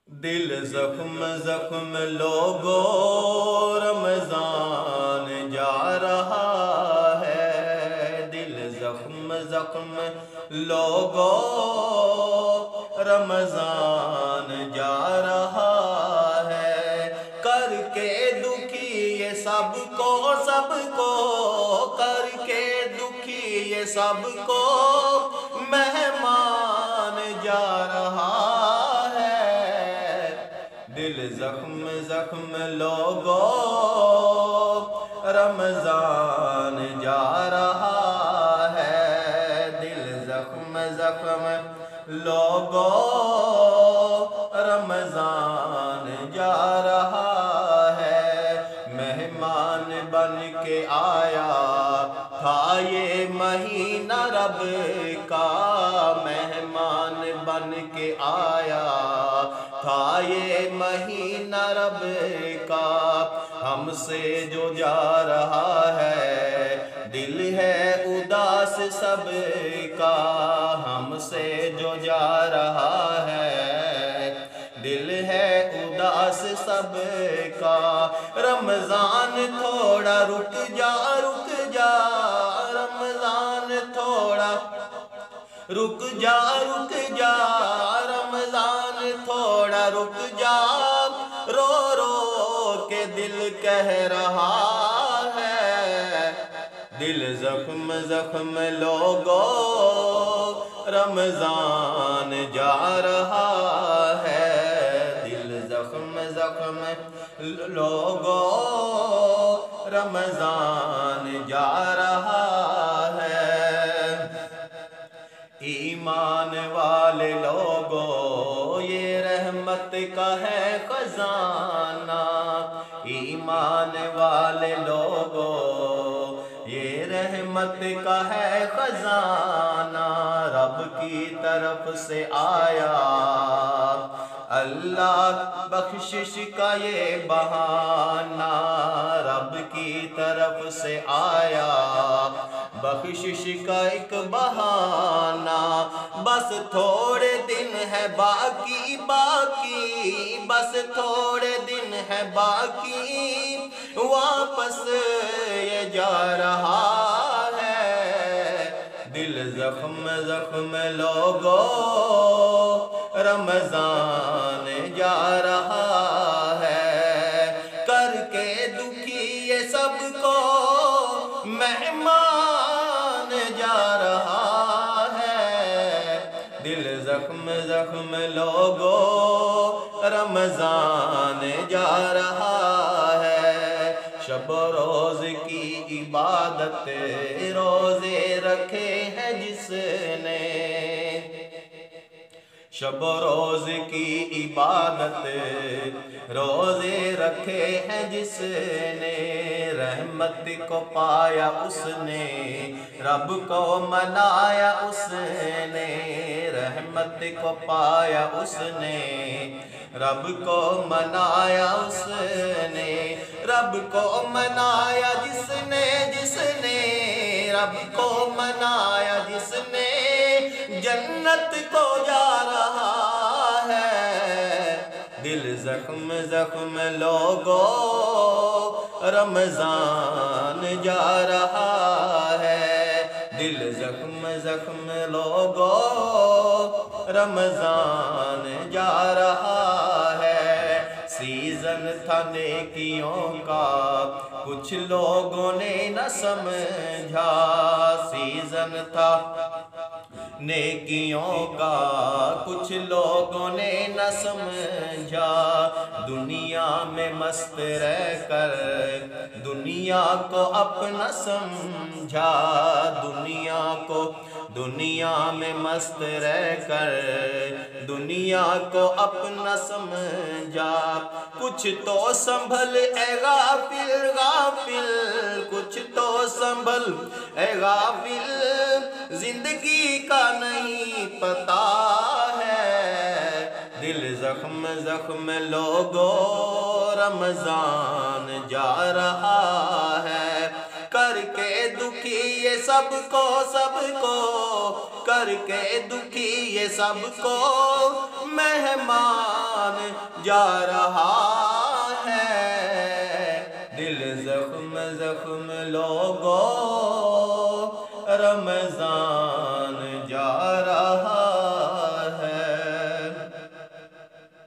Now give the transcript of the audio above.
دل زخم زخم لوگو رمضان جا رہا ہے، دل زخم زخم لوگو رمضان جا رہا ہے، کر کے دکھی یہ سب کو کر کے دکھی یہ سب کو مہمان جا رہا ہے، دل زخم زخم لوگو رمضان جا رہا ہے، دل زخم زخم لوگو رمضان جا رہا ہے، مہمان بن کے آیا تھا یہ مہینہ رب کا، مہمان بن کے آیا تھا یہ مہینہ رب کا، ہم سے جو جا رہا ہے دل ہے اداس سب کا، ہم سے جو جا رہا ہے دل ہے اداس سب کا، رمضان تھوڑا رک جا رمضان تھوڑا رک جا رمضان تھوڑا رک جا، رو رو کے دل کہہ رہا ہے، دل زخم زخم لوگو رمضان جا رہا ہے، دل زخم زخم لوگو رمضان جا رہا ہے، ایمان والے لوگو یہ رحمت کا ہے خزانہ، ایمان والے لوگو یہ رحمت کا ہے خزانہ، رب کی طرف سے آیا اللہ بخشش کا یہ بہانہ، رب کی طرف سے آیا بخشش کا ایک بہانہ، بس تھوڑے دن ہے باقی بس تھوڑے دن ہے باقی، واپس یہ جا رہا ہے، دل زخم زخم لوگو رمضان جا رہا ہے، کر کے دکھی یہ سب کو مہمان جا رہا ہے، دل زخم زخم لوگو رمضان جا رہا ہے، شب و روز کی عبادت روزے رکھے ہیں جس نے، شب و روز کی عبادت روزے رکھے ہیں جس نے، رحمت کو پایا اس نے رب کو منایا اس نے، رحمت کو پایا اس نے رب کو منایا اس نے، رب کو منایا جس نے رب کو منایا جس نے، جنت کو جا رہا ہے، دل زخم زخم لوگو رمضان جا رہا ہے، دل زخم زخم لوگو رمضان جا رہا ہے، سیزن تھا نیکیوں کا کچھ لوگوں نے نہ سمجھا، سیزن تھا نیکیوں کا کچھ لوگوں نے نہ سمجھا، دنیا میں مست رہ کر دنیا کو اپنا سمجھا، دنیا میں مست رہ کر دنیا کو اپنا سمجھا، کچھ تو سنبھل اے غافل کچھ تو سنبھل اے غافل، زندگی کا نہیں پتا ہے، دل زخم زخم لوگو رمضان جا رہا ہے، کر کے دکھی یہ سب کو کر کے دکھی یہ سب کو مہمان جا رہا ہے، دل زخم زخم لوگو رمضان